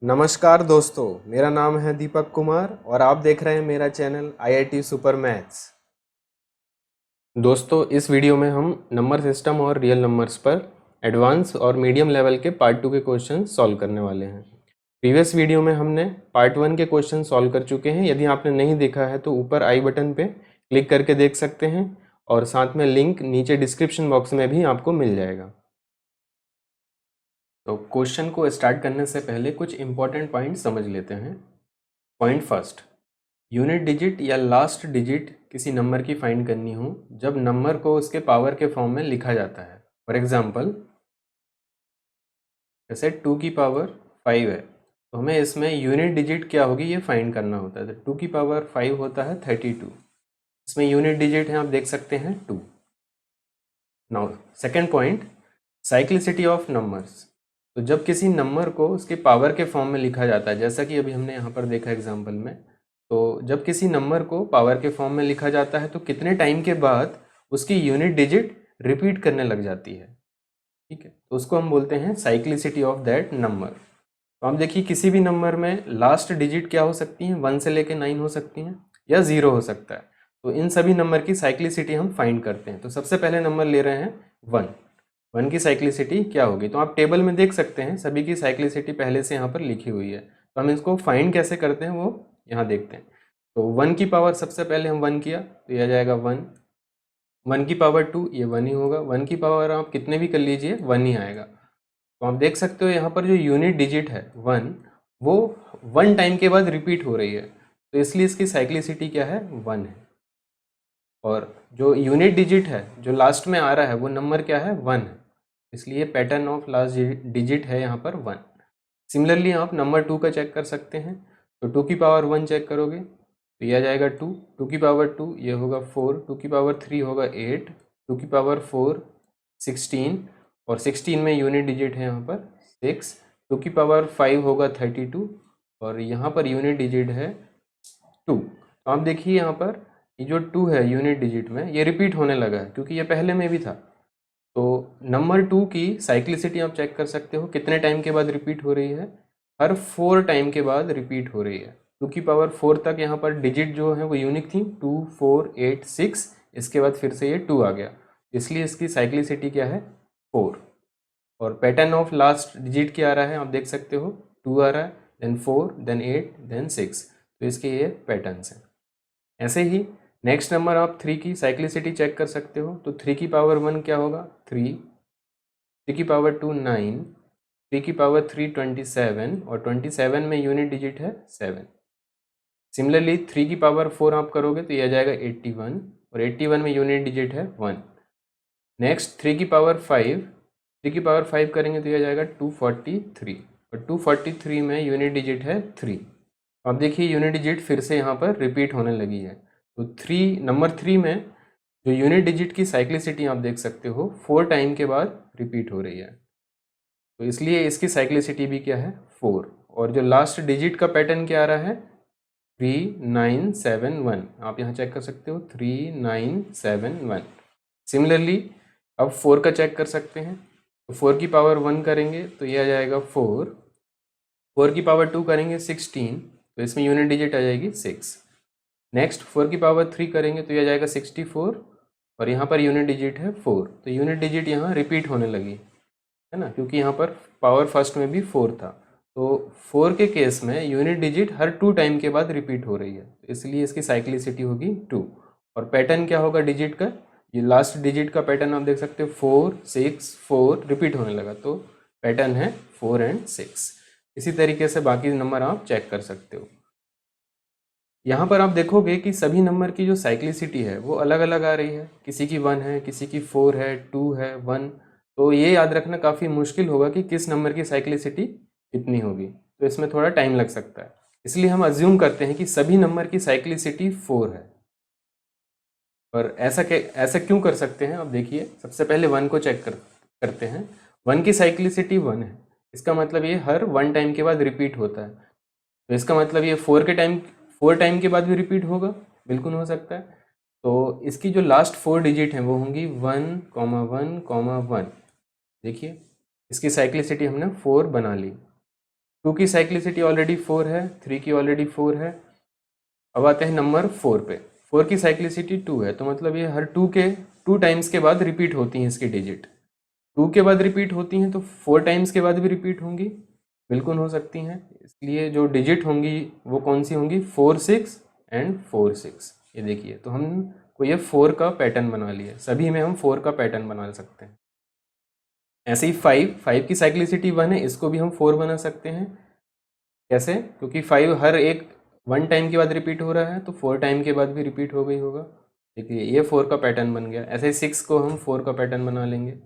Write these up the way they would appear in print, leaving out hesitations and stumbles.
नमस्कार दोस्तों, मेरा नाम है दीपक कुमार और आप देख रहे हैं मेरा चैनल IIT सुपर मैथ्स। दोस्तों, इस वीडियो में हम नंबर सिस्टम और रियल नंबर्स पर एडवांस और मीडियम लेवल के पार्ट 2 के क्वेश्चन सॉल्व करने वाले हैं। प्रीवियस वीडियो में हमने पार्ट 1 के क्वेश्चन सॉल्व कर चुके हैं। यदि आपने नहीं देखा है तो ऊपर आई बटन पे क्लिक करके देख सकते हैं और साथ में लिंक नीचे डिस्क्रिप्शन बॉक्स में भी आपको मिल जाएगा। तो क्वेश्चन को स्टार्ट करने से पहले कुछ इंपॉर्टेंट पॉइंट समझ लेते हैं। पॉइंट फर्स्ट, यूनिट डिजिट या लास्ट डिजिट किसी नंबर की फाइंड करनी हो जब नंबर को उसके पावर के फॉर्म में लिखा जाता है। फॉर एग्जांपल, जैसे 2 की पावर 5 है तो हमें इसमें यूनिट डिजिट क्या होगी ये फाइंड करना होता है। तो 2 की पावर 5 होता है 32। इसमें यूनिट डिजिट है, आप देख सकते हैं 2। Now second point, cyclicity of numbers. तो जब किसी नंबर को उसके पावर के फॉर्म में लिखा जाता है, जैसा कि अभी हमने यहाँ पर देखा एग्जाम्पल में, तो जब किसी नंबर को पावर के फॉर्म में लिखा जाता है तो कितने टाइम के बाद उसकी यूनिट डिजिट रिपीट करने लग जाती है। ठीक है, तो उसको हम बोलते हैं साइक्लिसिटी ऑफ दैट नंबर। तो आप देखिए, किसी भी नंबर में लास्ट डिजिट क्या हो सकती हैं, 1 से लेकर 9 हो सकती हैं या 0 हो सकता है। तो इन सभी नंबर की साइक्लिसिटी हम फाइंड करते हैं। तो सबसे पहले नंबर ले रहे हैं 1 की साइक्लिसिटी क्या होगी। तो आप टेबल में देख सकते हैं सभी की साइक्लिसिटी पहले से यहाँ पर लिखी हुई है। तो हम इसको फाइंड कैसे करते हैं वो यहाँ देखते हैं। तो 1 की पावर सबसे पहले हम 1 किया तो यह आ जाएगा 1। 1 की पावर 2, ये 1 ही होगा। 1 की पावर आप कितने भी कर लीजिए 1 ही आएगा। तो आप देख सकते हो यहाँ पर जो यूनिट डिजिट है 1, वो 1 टाइम के बाद रिपीट हो रही है, तो इसलिए इसकी साइक्लिसिटी क्या है, 1 है। और जो यूनिट डिजिट है जो लास्ट में आ रहा है वो नंबर क्या है, 1 है, इसलिए पैटर्न ऑफ लास्ट डिजिट है यहाँ पर 1। सिमिलरली आप नंबर 2 का चेक कर सकते हैं। तो 2 की पावर 1 चेक करोगे तो यह आ जाएगा 2। 2 की पावर 2 ये होगा 4। 2 की पावर 3 होगा 8। 2 की पावर 4 16, और 16 में यूनिट डिजिट है यहाँ पर 6। 2 की पावर 5 होगा 32, और यहाँ पर यूनिट डिजिट है 2। तो आप देखिए यहाँ पर ये जो 2 है यूनिट डिजिट में, ये रिपीट होने लगा है क्योंकि ये पहले में भी था। तो नंबर 2 की साइक्लिसिटी आप चेक कर सकते हो कितने टाइम के बाद रिपीट हो रही है, हर 4 टाइम के बाद रिपीट हो रही है। 2 की पावर 4 तक यहाँ पर डिजिट जो है वो यूनिक थी, 2 4 8 6, इसके बाद फिर से ये 2 आ गया, इसलिए इसकी साइक्लिसिटी क्या है, 4। और पैटर्न ऑफ लास्ट डिजिट क्या आ रहा है, आप देख सकते हो 2 आ रहा है, देन 4, देन 8, देन 6। तो इसके ये पैटर्न्स हैं। ऐसे ही नेक्स्ट नंबर आप 3 की साइक्लिसिटी चेक कर सकते हो। तो 3 की पावर 1 क्या होगा, 3। 3 की पावर 2 9। 3 की पावर 3 27, और 27 में यूनिट डिजिट है 7। सिमिलरली 3 की पावर 4 आप करोगे तो यह आ जाएगा 81, और 81 में यूनिट डिजिट है 1। नेक्स्ट 3 की पावर 5। 3 की पावर 5 करेंगे तो यह आ जाएगा 243, और 243 में यूनिट डिजिट है 3। अब देखिए यूनिट डिजिट फिर से यहाँ पर रिपीट होने लगी है। तो नंबर 3 में जो यूनिट डिजिट की साइक्लिसिटी आप देख सकते हो 4 टाइम के बाद रिपीट हो रही है, तो इसलिए इसकी साइक्लिसिटी भी क्या है, 4। और जो लास्ट डिजिट का पैटर्न क्या आ रहा है, 3971। आप यहाँ चेक कर सकते हो 3971। सिमिलरली अब 4 का चेक कर सकते हैं। तो 4 की पावर 1 करेंगे तो ये आ जाएगा 4। 4 की पावर 2 करेंगे 16, तो इसमें यूनिट डिजिट आ जाएगी 6। नेक्स्ट 4 की पावर 3 करेंगे तो यह आ जाएगा 64, और यहाँ पर यूनिट डिजिट है 4। तो यूनिट डिजिट यहाँ रिपीट होने लगी है ना, क्योंकि यहाँ पर पावर फर्स्ट में भी 4 था। तो 4 के केस में यूनिट डिजिट हर 2 टाइम के बाद रिपीट हो रही है, तो इसलिए इसकी साइक्लिसिटी होगी 2। और पैटर्न क्या होगा डिजिट का, ये लास्ट डिजिट का पैटर्न आप देख सकते हो 4 6 4 रिपीट होने लगा, तो पैटर्न है 4 एंड 6। इसी तरीके से बाकी नंबर आप चेक कर सकते हो। यहाँ पर आप देखोगे कि सभी नंबर की जो साइक्लिसिटी है वो अलग अलग आ रही है, किसी की 1 है, किसी की 4 है, 2 है, 1। तो ये याद रखना काफ़ी मुश्किल होगा कि किस नंबर की साइक्लिसिटी कितनी होगी, तो इसमें थोड़ा टाइम लग सकता है। इसलिए हम अज्यूम करते हैं कि सभी नंबर की साइक्लिसिटी 4 है। और ऐसा क्यों कर सकते हैं, अब देखिए सबसे पहले 1 को चेक करते हैं। 1 की साइक्लिसिटी 1 है, इसका मतलब ये हर 1 टाइम के बाद रिपीट होता है, तो इसका मतलब ये 4 टाइम के बाद भी रिपीट होगा, बिल्कुल हो सकता है। तो इसकी जो लास्ट 4 डिजिट हैं वो होंगी 1, 1, 1। देखिए इसकी साइक्लिसिटी हमने 4 बना ली। 2 की साइक्लिसिटी ऑलरेडी 4 है, 3 की ऑलरेडी 4 है। अब आते हैं नंबर 4 पे। 4 की साइक्लिसिटी 2 है, तो मतलब ये हर 2 टाइम्स के बाद रिपीट होती हैं इसकी डिजिट। 2 के बाद रिपीट होती हैं तो 4 टाइम्स के बाद भी रिपीट होंगी, बिल्कुल हो सकती हैं। इसलिए जो डिजिट होंगी वो कौन सी होंगी, 4 6 एंड 4 6। ये देखिए, तो हम को ये 4 का पैटर्न बना लिया, सभी में हम 4 का पैटर्न बना सकते हैं। ऐसे ही 5 की साइक्लिसिटी 1 है, इसको भी हम 4 बना सकते हैं। कैसे, क्योंकि 5 हर एक 1 टाइम के बाद रिपीट हो रहा है, तो 4 टाइम के बाद भी रिपीट हो गई होगा। देखिए ये 4 का पैटर्न बन गया। ऐसे ही 6 को हम 4 का पैटर्न बना लेंगे।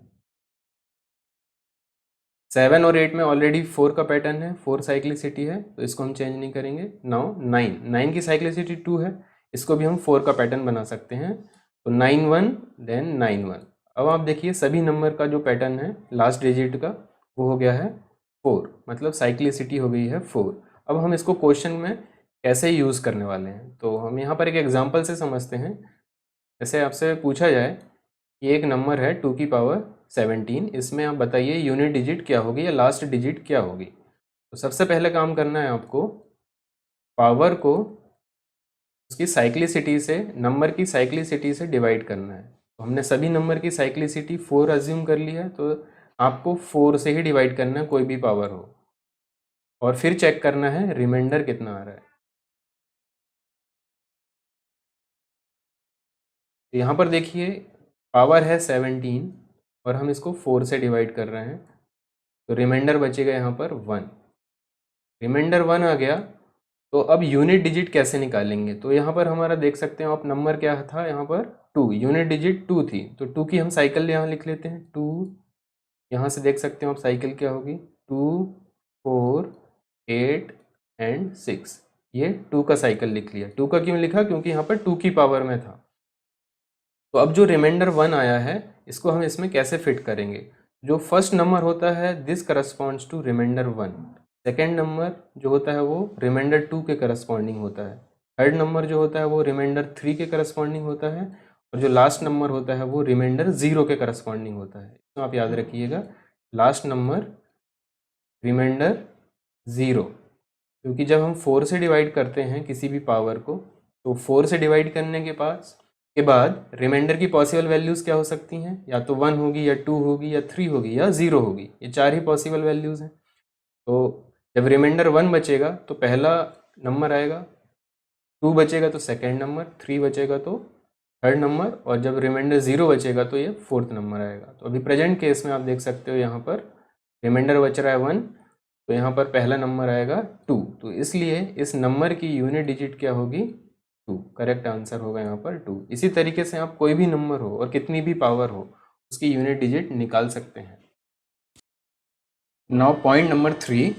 7 और 8 में ऑलरेडी 4 का पैटर्न है, 4 साइक्लिसिटी है, तो इसको हम चेंज नहीं करेंगे। नाउ 9 की साइक्लिसिटी 2 है, इसको भी हम 4 का पैटर्न बना सकते हैं। तो 9 1 देन 9 1। अब आप देखिए सभी नंबर का जो पैटर्न है लास्ट डिजिट का वो हो गया है 4, मतलब साइक्लिसिटी हो गई है 4। अब हम इसको क्वेश्चन में कैसे यूज़ करने वाले हैं, तो हम यहाँ पर एक एग्जाम्पल से समझते हैं। जैसे आपसे पूछा जाए कि एक नंबर है 2 की पावर 17, इसमें आप बताइए यूनिट डिजिट क्या होगी या लास्ट डिजिट क्या होगी। तो सबसे पहले काम करना है आपको, पावर को उसकी साइक्लिसिटी से, नंबर की साइक्लिसिटी से डिवाइड करना है। तो हमने सभी नंबर की साइक्लिसिटी 4 अज्यूम कर लिया है, तो आपको 4 से ही डिवाइड करना है कोई भी पावर हो, और फिर चेक करना है रिमाइंडर कितना आ रहा है। तो यहाँ पर देखिए पावर है 17 और हम इसको 4 से डिवाइड कर रहे हैं, तो रिमाइंडर बचेगा यहाँ पर 1। रिमाइंडर 1 आ गया, तो अब यूनिट डिजिट कैसे निकालेंगे। तो यहाँ पर हमारा देख सकते हो आप, नंबर क्या था यहाँ पर 2, यूनिट डिजिट 2 थी, तो 2 की हम साइकिल यहाँ लिख लेते हैं। 2 यहाँ से देख सकते हो आप साइकिल क्या होगी, 2 4 8 एंड 6। ये 2 का साइकिल लिख लिया। 2 का क्यों लिखा, क्योंकि यहाँ पर 2 की पावर में था। तो अब जो रिमाइंडर 1 आया है, इसको हम इसमें कैसे फिट करेंगे। जो फर्स्ट नंबर होता है this corresponds to remainder 1, second number जो होता है वो रिमाइंडर 2 के करस्पॉन्डिंग होता है, थर्ड नंबर जो होता है वो रिमाइंडर 3 के करस्पॉन्डिंग होता है, और जो लास्ट नंबर होता है वो रिमाइंडर 0 के करस्पॉन्डिंग होता है। तो आप याद रखिएगा, लास्ट नंबर रिमाइंडर 0, क्योंकि जब हम 4 से डिवाइड करते हैं किसी भी पावर को, तो 4 से डिवाइड करने के बाद रिमाइंडर की पॉसिबल वैल्यूज़ क्या हो सकती हैं, या तो 1 होगी या 2 होगी या 3 होगी या 0 होगी, ये 4 ही पॉसिबल वैल्यूज़ हैं। तो जब रिमाइंडर 1 बचेगा तो पहला नंबर आएगा, 2 बचेगा तो सेकेंड नंबर, 3 बचेगा तो थर्ड नंबर, और जब रिमाइंडर 0 बचेगा तो ये फोर्थ नंबर आएगा। तो अभी प्रेजेंट केस में आप देख सकते हो यहाँ पर रिमाइंडर बच रहा है 1, तो यहाँ पर पहला नंबर आएगा 2, तो इसलिए इस नंबर की यूनिट डिजिट क्या होगी, 2। करेक्ट आंसर होगा यहाँ पर 2। इसी तरीके से आप कोई भी नंबर हो और कितनी भी पावर हो उसकी यूनिट डिजिट निकाल सकते हैं। नाउ पॉइंट नंबर 3,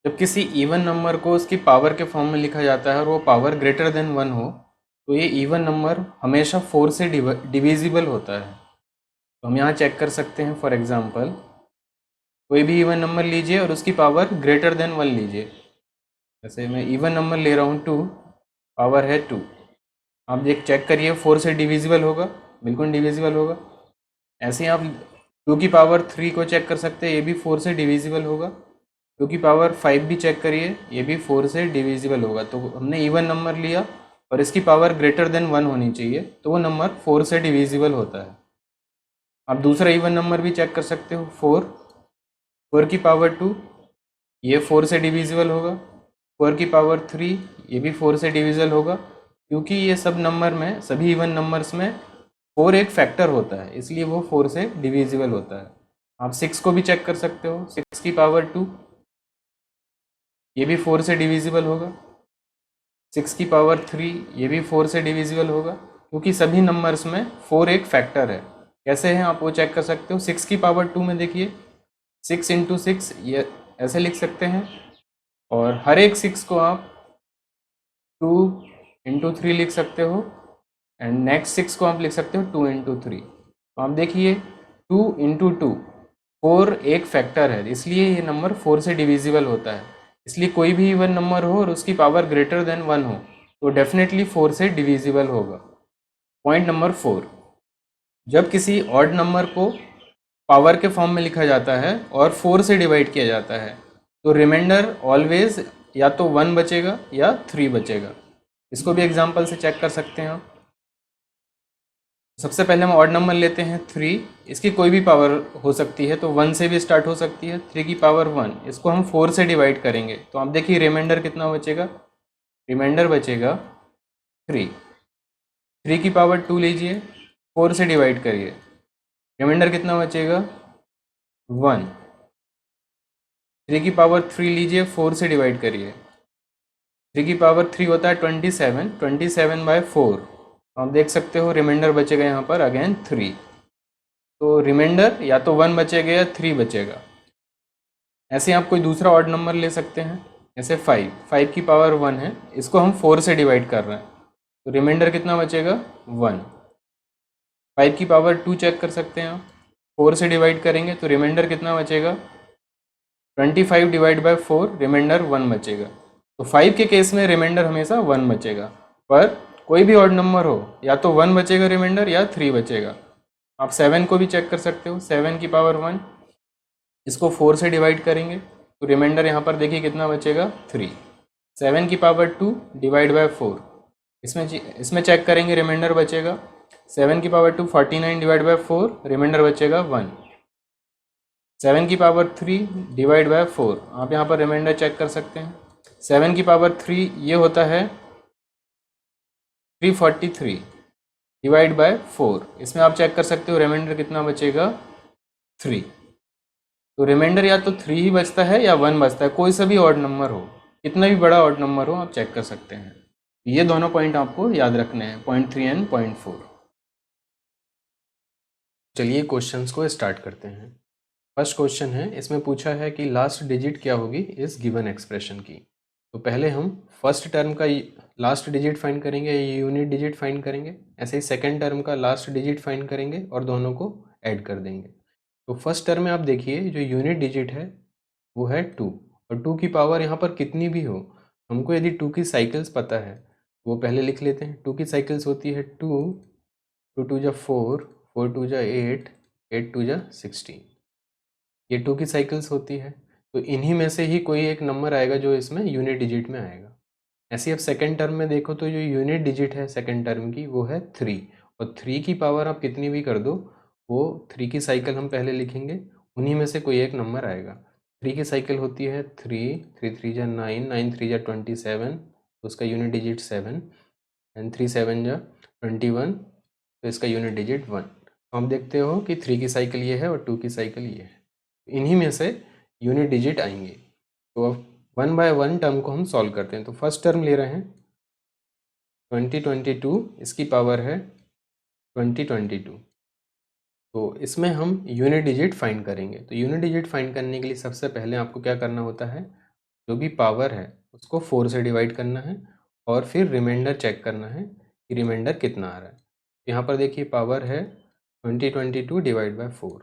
जब किसी इवन नंबर को उसकी पावर के फॉर्म में लिखा जाता है और वो पावर ग्रेटर देन 1 हो, तो ये इवन नंबर हमेशा 4 से डिविजिबल होता है। तो हम यहाँ चेक कर सकते हैं, फॉर एग्जांपल कोई भी इवन नंबर लीजिए और उसकी पावर ग्रेटर देन 1 लीजिए। जैसे मैं इवन नंबर ले रहा हूँ 2, पावर है 2, आप देख चेक करिए 4 से डिविजिबल होगा, बिल्कुल डिविजिबल होगा। ऐसे ही आप 2 की पावर 3 को चेक कर सकते हैं, ये भी 4 से डिविजिबल होगा। 2 की पावर 5 भी चेक करिए, ये भी 4 से डिविजिबल होगा। तो हमने इवन नंबर लिया और इसकी पावर ग्रेटर देन 1 होनी चाहिए, तो वो नंबर 4 से डिविजिबल होता है। आप दूसरा इवन नंबर भी चेक कर सकते हो, 4 की पावर 2, ये 4 से डिविजिबल होगा। 4 की पावर 3, ये भी 4 से डिविजिबल होगा, क्योंकि ये सब नंबर में, सभी इवन नंबर्स में 4 एक फैक्टर होता है, इसलिए वो 4 से डिविजिबल होता है। आप 6 को भी चेक कर सकते हो, 6 की पावर 2, ये भी 4 से डिविजिबल होगा। 6 की पावर 3, ये भी 4 से डिविजिबल होगा, क्योंकि सभी नंबर्स में 4 एक फैक्टर है। कैसे हैं आप वो चेक कर सकते हो। 6 की पावर 2 में देखिए 6 इंटू 6, ये ऐसे लिख सकते हैं, और हर एक 6 को आप 2 इंटू 3 लिख सकते हो, एंड नेक्स्ट 6 को आप लिख सकते हो 2 इंटू 3। तो आप देखिए 2 इंटू 2, 4 एक फैक्टर है, इसलिए ये नंबर 4 से डिविजिबल होता है। इसलिए कोई भी इवन नंबर हो और उसकी पावर ग्रेटर देन 1 हो तो डेफिनेटली 4 से डिविजिबल होगा। पॉइंट नंबर 4, जब किसी ऑड नंबर को पावर के फॉर्म में लिखा जाता है और 4 से डिवाइड किया जाता है, तो रिमाइंडर ऑलवेज या तो 1 बचेगा या 3 बचेगा। इसको भी एग्जांपल से चेक कर सकते हैं आप। सबसे पहले हम ऑड नंबर लेते हैं 3, इसकी कोई भी पावर हो सकती है, तो 1 से भी स्टार्ट हो सकती है। 3 की पावर 1, इसको हम 4 से डिवाइड करेंगे तो आप देखिए रिमाइंडर कितना बचेगा, रिमाइंडर बचेगा 3। 3 की पावर 2 लीजिए, 4 से डिवाइड करिए, रिमाइंडर कितना बचेगा 1। 3 की पावर 3 लीजिए, 4 से डिवाइड करिए, 3 की पावर 3 होता है 27, 27/4। आप देख सकते हो रिमाइंडर बचेगा यहाँ पर अगेन 3। तो रिमाइंडर या तो 1 बचेगा या 3 बचेगा। ऐसे आप कोई दूसरा ऑड नंबर ले सकते हैं, जैसे 5 की पावर 1 है, इसको हम 4 से डिवाइड कर रहे हैं, तो रिमाइंडर कितना बचेगा 1। 5 की पावर 2 चेक कर सकते हैं आप, 4 से डिवाइड करेंगे तो रिमाइंडर कितना बचेगा 25/4, रिमाइंडर 1 बचेगा। तो 5 के केस में रिमाइंडर हमेशा 1 बचेगा, पर कोई भी ऑड नंबर हो या तो 1 बचेगा रिमाइंडर या 3 बचेगा। आप 7 को भी चेक कर सकते हो, 7 की पावर 1, इसको 4 से डिवाइड करेंगे तो रिमाइंडर यहाँ पर देखिए कितना बचेगा 3। 7 की पावर 2 डिवाइड/4, इसमें चेक करेंगे रिमाइंडर बचेगा 7 की पावर 2 49 डिवाइड/4, रिमाइंडर बचेगा 1। 7 की पावर 3 डिवाइड/4, आप यहाँ पर रिमाइंडर चेक कर सकते हैं। 7 की पावर 3 ये होता है 343 डिवाइड/4, इसमें आप चेक कर सकते हो रिमाइंडर कितना बचेगा 3। तो रिमाइंडर या तो 3 ही बचता है या 1 बचता है, कोई सा भी ऑड नंबर हो, कितना भी बड़ा ऑड नंबर हो आप चेक कर सकते हैं। ये दोनों पॉइंट आपको याद रखने हैं, पॉइंट 3 एंड पॉइंट 4। चलिए क्वेश्चंस को स्टार्ट करते हैं। फर्स्ट क्वेश्चन है, इसमें पूछा है कि लास्ट डिजिट क्या होगी इस गिवन एक्सप्रेशन की। तो पहले हम फर्स्ट टर्म का लास्ट डिजिट फाइंड करेंगे, ये यूनिट डिजिट फाइंड करेंगे। ऐसे ही सेकंड टर्म का लास्ट डिजिट फाइंड करेंगे और दोनों को ऐड कर देंगे। तो फर्स्ट टर्म में आप देखिए जो यूनिट डिजिट है वो है 2, और 2 की पावर यहाँ पर कितनी भी हो, हमको यदि 2 की साइकिल्स पता है वो पहले लिख लेते हैं। 2 की साइकिल्स होती है 2, 2 2 जा 4, 4 2 जा 8, 8 2 जा 16, ये 2 की साइकिल्स होती है। तो इन्हीं में से ही कोई एक नंबर आएगा जो इसमें यूनिट डिजिट में आएगा। ऐसे ही अब सेकेंड टर्म में देखो तो जो यूनिट डिजिट है सेकेंड टर्म की वो है 3, और 3 की पावर आप कितनी भी कर दो, वो 3 की साइकिल हम पहले लिखेंगे, उन्हीं में से कोई एक नंबर आएगा। 3 की साइकिल होती है 3, 3 3 जा 9, 9 3 जा 27, तो उसका यूनिट डिजिट 7, एंड 3 7 जा 21, तो इसका यूनिट डिजिट 1। हम देखते हो कि 3 की साइकिल ये है और 2 की साइकिल ये है, इन्हीं में से यूनिट डिजिट आएंगे। तो अब 1 बाय 1 टर्म को हम सॉल्व करते हैं। तो फर्स्ट टर्म ले रहे हैं 2022, इसकी पावर है 2022। तो इसमें हम यूनिट डिजिट फाइंड करेंगे। तो यूनिट डिजिट फाइंड करने के लिए सबसे पहले आपको क्या करना होता है, जो भी पावर है उसको 4 से डिवाइड करना है और फिर रिमाइंडर चेक करना है कि रिमाइंडर कितना आ रहा है। यहाँ पर देखिए पावर है 2022 डिवाइड/4,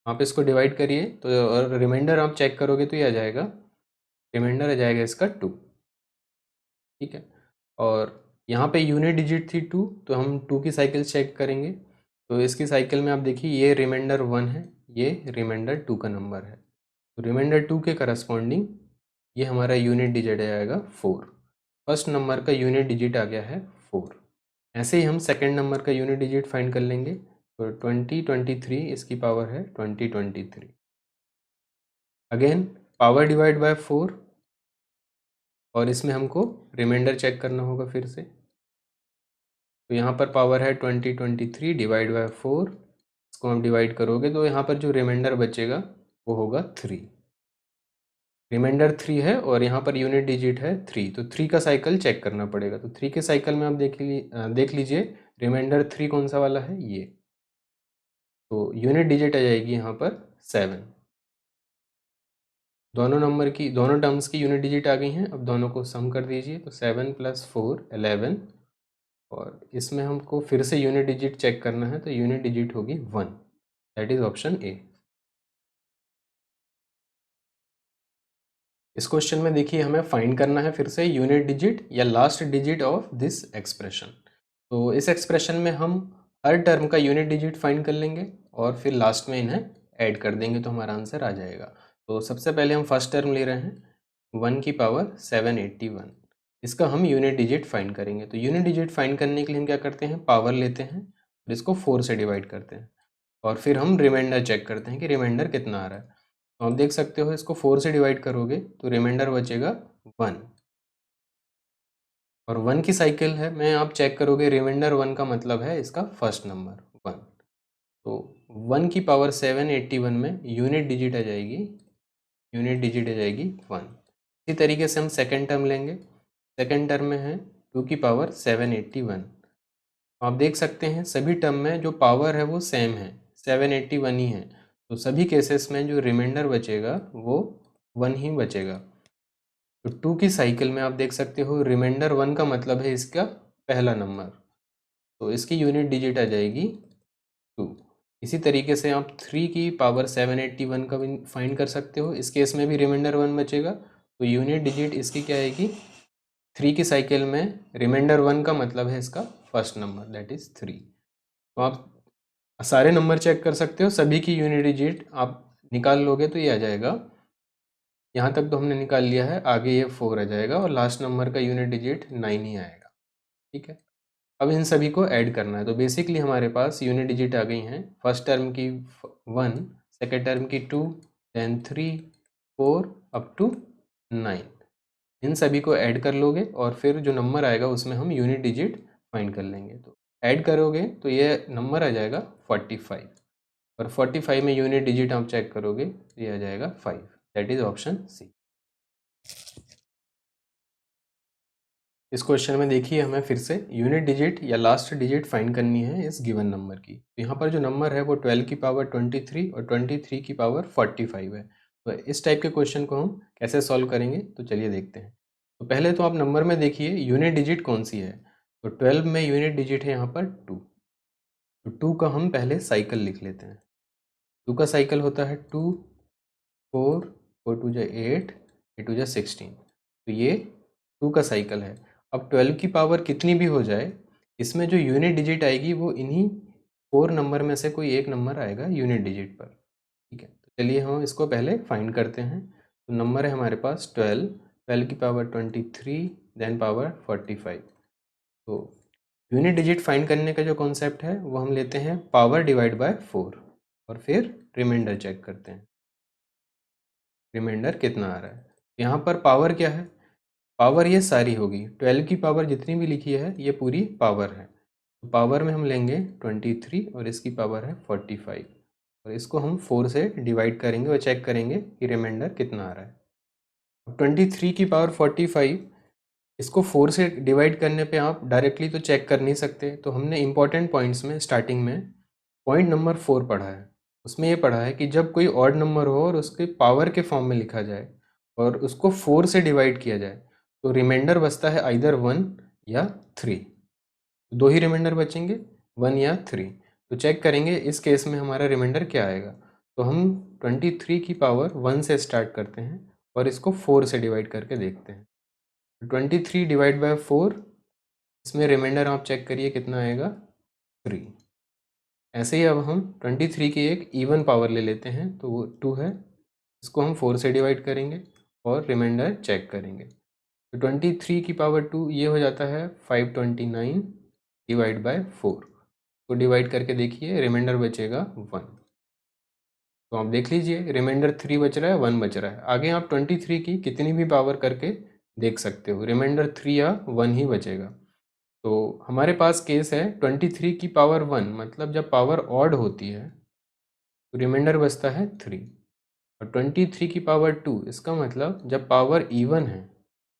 आप इसको डिवाइड करिए तो और रिमाइंडर आप चेक करोगे तो ये आ जाएगा, रिमाइंडर आ जाएगा इसका 2। ठीक है, और यहाँ पे यूनिट डिजिट थी 2, तो हम 2 की साइकिल चेक करेंगे। तो इसकी साइकिल में आप देखिए ये रिमाइंडर 1 है, ये रिमाइंडर 2 का नंबर है, तो रिमाइंडर 2 के करस्पॉन्डिंग ये हमारा यूनिट डिजिट आएगा 4। फर्स्ट नंबर का यूनिट डिजिट आ गया है 4। ऐसे ही हम सेकेंड नंबर का यूनिट डिजिट फाइंड कर लेंगे। तो 2023, इसकी पावर है 2023। अगेन पावर डिवाइड बाय 4, और इसमें हमको रिमाइंडर चेक करना होगा फिर से। तो यहाँ पर पावर है 2023 डिवाइड/4, इसको हम डिवाइड करोगे तो यहाँ पर जो रिमाइंडर बचेगा वो होगा 3। रिमाइंडर 3 है और यहाँ पर यूनिट डिजिट है 3, तो 3 का साइकिल चेक करना पड़ेगा। तो 3 के साइकिल में आप देख लीजिए रिमाइंडर 3 कौन सा वाला है, ये। तो यूनिट डिजिट आ जाएगी यहाँ पर 7। दोनों टर्म्स की यूनिट डिजिट आ गई हैं। अब दोनों को सम कर दीजिए, तो 7 + 4 11, और इसमें हमको फिर से यूनिट डिजिट चेक करना है, तो यूनिट डिजिट होगी 1, दैट इज ऑप्शन ए। इस क्वेश्चन में देखिए हमें फाइंड करना है फिर से यूनिट डिजिट या last digit of this expression. तो इस एक्सप्रेशन में हम हर टर्म का यूनिट डिजिट फाइंड कर लेंगे और फिर लास्ट में इन्हें ऐड कर देंगे तो हमारा आंसर आ जाएगा। तो सबसे पहले हम फर्स्ट टर्म ले रहे हैं 1 की पावर 781। इसका हम यूनिट डिजिट फाइंड करेंगे। तो यूनिट डिजिट फाइंड करने के लिए हम क्या करते हैं, पावर लेते हैं और इसको 4 से डिवाइड करते हैं और फिर हम रिमाइंडर चेक करते हैं कि रिमाइंडर कितना आ रहा है। तो आप देख सकते हो इसको 4 से डिवाइड करोगे तो रिमाइंडर बचेगा 1, और 1 की साइकिल है में आप चेक करोगे रिमाइंडर 1 का मतलब है इसका फर्स्ट नंबर 1। तो 1 की पावर 781 में यूनिट डिजिट आ जाएगी, यूनिट डिजिट आ जाएगी 1। इसी तरीके से हम सेकेंड टर्म लेंगे। सेकेंड टर्म में है 2 की पावर 781। आप देख सकते हैं सभी टर्म में जो पावर है वो सेम है, 781 ही है। तो सभी केसेस में जो रिमाइंडर बचेगा वो 1 ही बचेगा। तो 2 की साइकिल में आप देख सकते हो रिमाइंडर 1 का मतलब है इसका पहला नंबर, तो इसकी यूनिट डिजिट आ जाएगी 2। इसी तरीके से आप 3 की पावर 781 का भी फाइंड कर सकते हो। इस केस में भी रिमाइंडर 1 बचेगा, तो यूनिट डिजिट इसकी क्या आएगी, 3 की साइकिल में रिमाइंडर 1 का मतलब है इसका फर्स्ट नंबर दैट इज़ 3। तो आप सारे नंबर चेक कर सकते हो, सभी की यूनिट डिजिट आप निकाल लोगे तो ये आ जाएगा। यहाँ तक तो हमने निकाल लिया है, आगे ये 4 आ जाएगा और लास्ट नंबर का यूनिट डिजिट 9 ही आएगा। ठीक है, अब इन सभी को ऐड करना है। तो बेसिकली हमारे पास यूनिट डिजिट आ गई हैं, फर्स्ट टर्म की 1, सेकेंड टर्म की 2, देन 3, 4 अप टू 9। इन सभी को ऐड कर लोगे और फिर जो नंबर आएगा उसमें हम यूनिट डिजिट फाइंड कर लेंगे। तो ऐड करोगे तो ये नंबर आ जाएगा 45, और 45 में यूनिट डिजिट आप चेक करोगे तो ये आ जाएगा 5, दैट इज ऑप्शन सी। इस क्वेश्चन में देखिए हमें फिर से यूनिट डिजिट या लास्ट डिजिट फाइंड करनी है इस गिवन नंबर की। तो यहाँ पर जो नंबर है वो 12 की पावर 23 और 23 की पावर 45 है। तो इस टाइप के क्वेश्चन को हम कैसे सॉल्व करेंगे, तो चलिए देखते हैं। तो पहले तो आप नंबर में देखिए यूनिट डिजिट कौन सी है। तो 12 में यूनिट डिजिट है यहाँ पर 2। तो 2 का हम पहले साइकिल लिख लेते हैं। 2 का साइकिल होता है 2, 4, 4 टू जा 8, 8 टू जा 16। तो ये 2 का साइकिल है। अब 12 की पावर कितनी भी हो जाए, इसमें जो यूनिट डिजिट आएगी वो इन्हीं 4 नंबर में से कोई एक नंबर आएगा यूनिट डिजिट पर। ठीक है, तो चलिए हम इसको पहले फाइंड करते हैं। तो नंबर है हमारे पास 12, 12 की पावर 23, देन पावर 45। तो यूनिट डिजिट फाइंड करने का जो कॉन्सेप्ट है वो हम लेते हैं पावर डिवाइड बाय 4 और फिर रिमाइंडर चेक करते हैं रिमाइंडर कितना आ रहा है। यहाँ पर पावर क्या है, पावर ये सारी होगी, 12 की पावर जितनी भी लिखी है ये पूरी पावर है। तो पावर में हम लेंगे 23 और इसकी पावर है 45, और इसको हम 4 से डिवाइड करेंगे और चेक करेंगे कि रिमाइंडर कितना आ रहा है। अब 23 की पावर 45, इसको 4 से डिवाइड करने पे आप डायरेक्टली तो चेक कर नहीं सकते। तो हमने इंपॉर्टेंट पॉइंट्स में स्टार्टिंग में पॉइंट नंबर 4 पढ़ा है। उसमें ये पढ़ा है कि जब कोई ऑड नंबर हो और उसके पावर के फॉर्म में लिखा जाए और उसको 4 से डिवाइड किया जाए तो रिमाइंडर बचता है आइदर 1 या 3। दो ही रिमाइंडर बचेंगे, 1 या 3। तो चेक करेंगे इस केस में हमारा रिमाइंडर क्या आएगा। तो हम 23 की पावर 1 से स्टार्ट करते हैं और इसको 4 से डिवाइड करके देखते हैं। 23 डिवाइड बाय 4, इसमें रिमाइंडर आप चेक करिए कितना आएगा, 3। ऐसे ही अब हम 23 की एक इवन पावर ले लेते हैं, तो वो 2 है। इसको हम 4 से डिवाइड करेंगे और रिमाइंडर चेक करेंगे। तो 23 की पावर 2 ये हो जाता है 529 डिवाइड बाय 4। तो डिवाइड करके देखिए रिमाइंडर बचेगा 1। तो आप देख लीजिए रिमाइंडर 3 बच रहा है, 1 बच रहा है। आगे आप 23 की कितनी भी पावर करके देख सकते हो, रिमाइंडर 3 या 1 ही बचेगा। तो हमारे पास केस है 23 की पावर 1, मतलब जब पावर ऑड होती है तो रिमाइंडर बचता है 3। और 23 की पावर 2, इसका मतलब जब पावर इवन है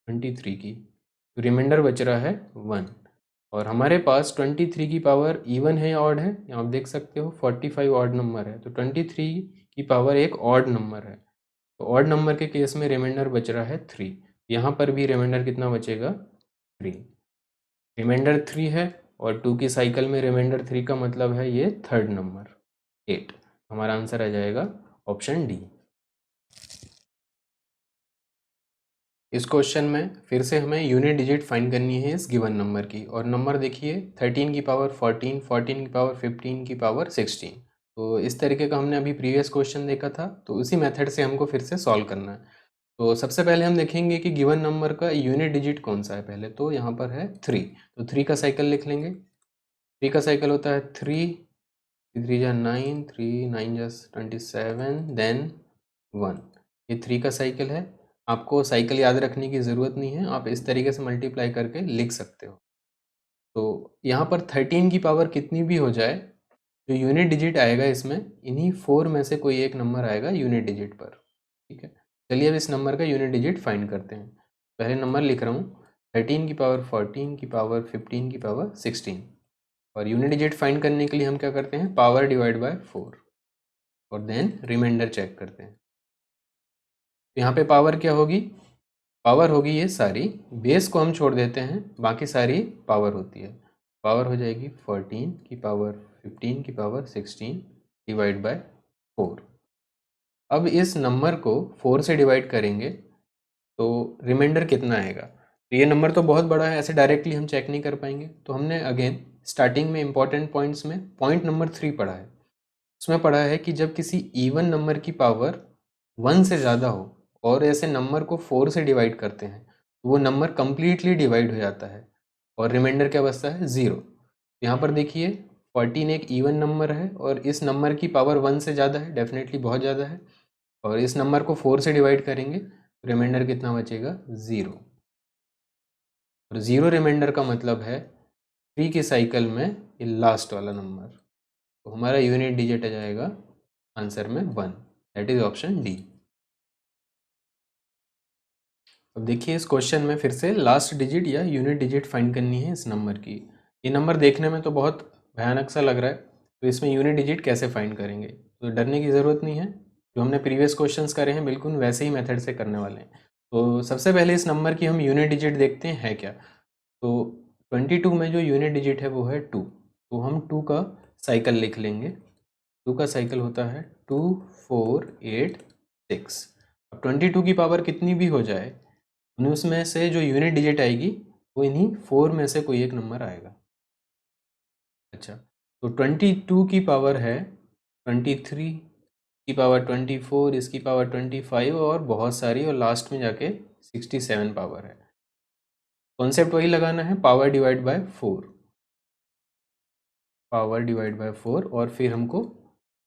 23 की तो रिमाइंडर बच रहा है 1। और हमारे पास 23 की पावर इवन है या ऑड है, आप देख सकते हो 45 ऑड नंबर है, तो 23 की पावर एक ऑड नंबर है। तो ऑड नंबर के केस में रिमाइंडर बच रहा है 3। यहाँ पर भी रिमाइंडर कितना बचेगा, 3। रिमाइंडर 3 है और 2 की साइकिल में रिमाइंडर 3 का मतलब है ये थर्ड नंबर 8। हमारा आंसर आ जाएगा ऑप्शन डी। इस क्वेश्चन में फिर से हमें यूनिट डिजिट फाइंड करनी है इस गिवन नंबर की, और नंबर देखिए 13 की पावर 14, 14 की पावर 15 की पावर 16। तो इस तरीके का हमने अभी प्रीवियस क्वेश्चन देखा था, तो उसी मेथड से हमको फिर से सॉल्व करना है। तो सबसे पहले हम देखेंगे कि गिवन नंबर का यूनिट डिजिट कौन सा है। पहले तो यहाँ पर है 3, तो 3 का साइकिल लिख लेंगे। 3 का साइकिल होता है 3, 3 जा 9, 3 9 जा 27, देन 1। ये 3 का साइकिल है। आपको साइकिल याद रखने की ज़रूरत नहीं है, आप इस तरीके से मल्टीप्लाई करके लिख सकते हो। तो यहाँ पर 13 की पावर कितनी भी हो जाए, जो यूनिट डिजिट आएगा इसमें, इन्हीं 4 में से कोई एक नंबर आएगा यूनिट डिजिट पर। ठीक है, चलिए अब इस नंबर का यूनिट डिजिट फाइंड करते हैं। पहले नंबर लिख रहा हूँ 13 की पावर 14 की पावर 15 की पावर 16, और यूनिट डिजिट फाइंड करने के लिए हम क्या करते हैं, पावर डिवाइड बाय 4 और देन रिमाइंडर चेक करते हैं। तो यहाँ पे पावर क्या होगी, पावर होगी ये सारी, बेस को हम छोड़ देते हैं, बाकी सारी पावर होती है। पावर हो जाएगी 14 की पावर 15 की पावर 16 डिवाइड बाय 4। अब इस नंबर को 4 से डिवाइड करेंगे तो रिमाइंडर कितना आएगा। तो ये नंबर तो बहुत बड़ा है, ऐसे डायरेक्टली हम चेक नहीं कर पाएंगे। तो हमने अगेन स्टार्टिंग में इंपॉर्टेंट पॉइंट्स में पॉइंट नंबर 3 पढ़ा है। उसमें पढ़ा है कि जब किसी इवन नंबर की पावर 1 से ज़्यादा हो और ऐसे नंबर को 4 से डिवाइड करते हैं, तो वो नंबर कम्प्लीटली डिवाइड हो जाता है और रिमाइंडर क्या बचता है, 0। यहाँ पर देखिए 14 एक इवन नंबर है और इस नंबर की पावर 1 से ज़्यादा है, डेफिनेटली बहुत ज़्यादा है, और इस नंबर को 4 से डिवाइड करेंगे, रिमाइंडर कितना बचेगा, 0। और 0 रिमाइंडर का मतलब है 3 के साइकिल में ये लास्ट वाला नंबर। तो हमारा यूनिट डिजिट आ जाएगा आंसर में 1, दैट इज ऑप्शन डी। अब देखिए इस क्वेश्चन में फिर से लास्ट डिजिट या यूनिट डिजिट फाइंड करनी है इस नंबर की। ये नंबर देखने में तो बहुत भयानक सा लग रहा है, तो इसमें यूनिट डिजिट कैसे फाइंड करेंगे। तो डरने की ज़रूरत नहीं है, जो हमने प्रीवियस क्वेश्चंस करे हैं बिल्कुल वैसे ही मेथड से करने वाले हैं। तो सबसे पहले इस नंबर की हम यूनिट डिजिट देखते हैं है क्या। तो 22 में जो यूनिट डिजिट है वो है 2, तो हम 2 का साइकिल लिख लेंगे। 2 का साइकिल होता है 2 4 8 6। अब 22 की पावर कितनी भी हो जाए, उन्हें उसमें से जो यूनिट डिजिट आएगी वो इन्हीं 4 में से कोई एक नंबर आएगा। अच्छा, तो 22 की पावर है 23 की पावर 24, इसकी पावर 25 और बहुत सारी, और लास्ट में जाके 67 पावर है। कॉन्सेप्ट वही लगाना है, power divide by 4, power divide by 4, और फिर हमको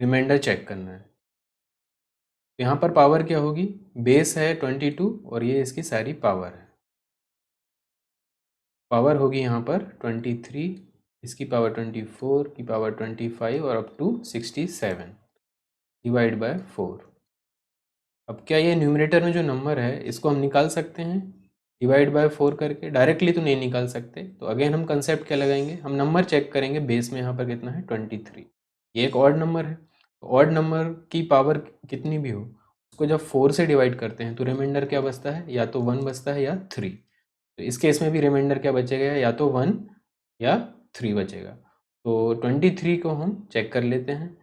रिमाइंडर चेक करना है। तो यहाँ पर पावर क्या होगी, बेस है 22 और ये इसकी सारी पावर है। पावर होगी यहाँ पर 23, इसकी पावर 24 की पावर 25 और अप टू 67 डिवाइड बाय 4। अब क्या ये न्यूमरेटर में जो नंबर है इसको हम निकाल सकते हैं डिवाइड बाय 4 करके, डायरेक्टली तो नहीं निकाल सकते। तो अगेन हम कंसेप्ट क्या लगाएंगे, हम नंबर चेक करेंगे, बेस में यहाँ पर कितना है 23, ये एक ऑड नंबर है। तो ऑड नंबर की पावर कितनी भी हो, उसको जब 4 से डिवाइड करते हैं तो रिमाइंडर क्या बचता है, या तो 1 बचता है या 3। तो इस केस में भी रिमाइंडर क्या बचेगा, या तो 1 या 3 बचेगा। तो 23 को हम चेक कर लेते हैं।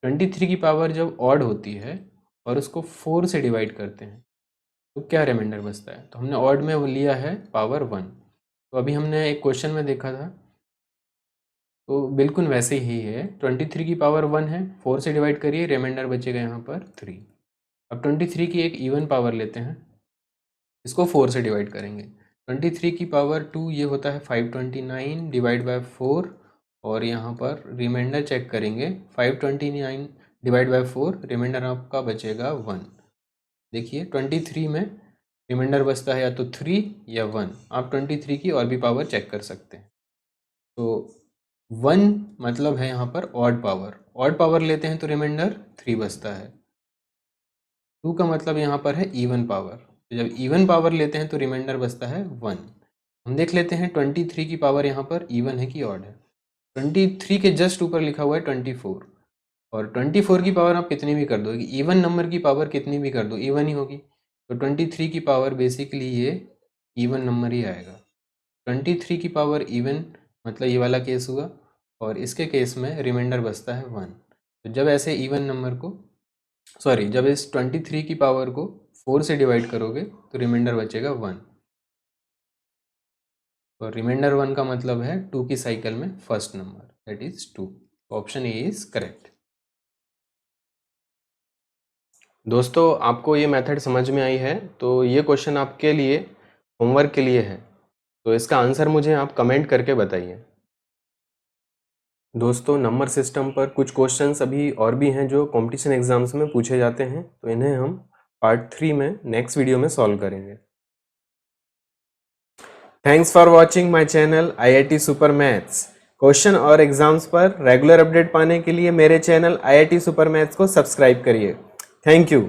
23 की पावर जब ऑड होती है और उसको 4 से डिवाइड करते हैं तो क्या रिमाइंडर बचता है, तो हमने ऑड में वो लिया है पावर 1। तो अभी हमने एक क्वेश्चन में देखा था, तो बिल्कुल वैसे ही है। 23 की पावर 1 है, 4 से डिवाइड करिए, रिमाइंडर बचेगा यहाँ पर 3। अब 23 की एक इवन पावर लेते हैं, इसको 4 से डिवाइड करेंगे। 23 की पावर 2 ये होता है 529 डिवाइड बाय 4, और यहाँ पर रिमाइंडर चेक करेंगे 529 डिवाइड बाय 4, रिमाइंडर आपका बचेगा 1। देखिए 23 में रिमाइंडर बचता है या तो 3 या 1, आप 23 की और भी पावर चेक कर सकते हैं। तो 1 मतलब है यहाँ पर ऑड पावर, ऑड पावर लेते हैं तो रिमाइंडर 3 बचता है। 2 का मतलब यहाँ पर है इवन पावर, तो जब इवन पावर लेते हैं तो रिमाइंडर बचता है 1। हम देख लेते हैं 23 की पावर यहाँ पर इवन है कि ऑड है। 23 के जस्ट ऊपर लिखा हुआ है 24, और 24 की पावर आप कितनी भी कर दो, इवन नंबर की पावर कितनी भी कर दो इवन ही होगी। तो 23 की पावर बेसिकली ये इवन नंबर ही आएगा। 23 की पावर इवन मतलब ये वाला केस हुआ, और इसके केस में रिमाइंडर बचता है 1। तो जब ऐसे इवन नंबर को, सॉरी, जब इस 23 की पावर को 4 से डिवाइड करोगे तो रिमाइंडर बचेगा 1। तो रिमाइंडर 1 का मतलब है 2 की साइकिल में first number, that is 2। Option A is correct. दोस्तों आपको ये मेथड समझ में आई है तो ये क्वेश्चन आपके लिए होमवर्क के लिए है, तो इसका आंसर मुझे आप कमेंट करके बताइए। दोस्तों नंबर सिस्टम पर कुछ क्वेश्चंस अभी और भी हैं जो कंपटीशन एग्जाम्स में पूछे जाते हैं, तो इन्हें हम पार्ट 3 में नेक्स्ट वीडियो में सॉल्व करेंगे। Thanks for watching my channel IIT super maths. Question और एग्जाम्स पर रेगुलर अपडेट पाने के लिए मेरे चैनल IIT सुपर मैथ्स को सब्सक्राइब करिए। Thank you.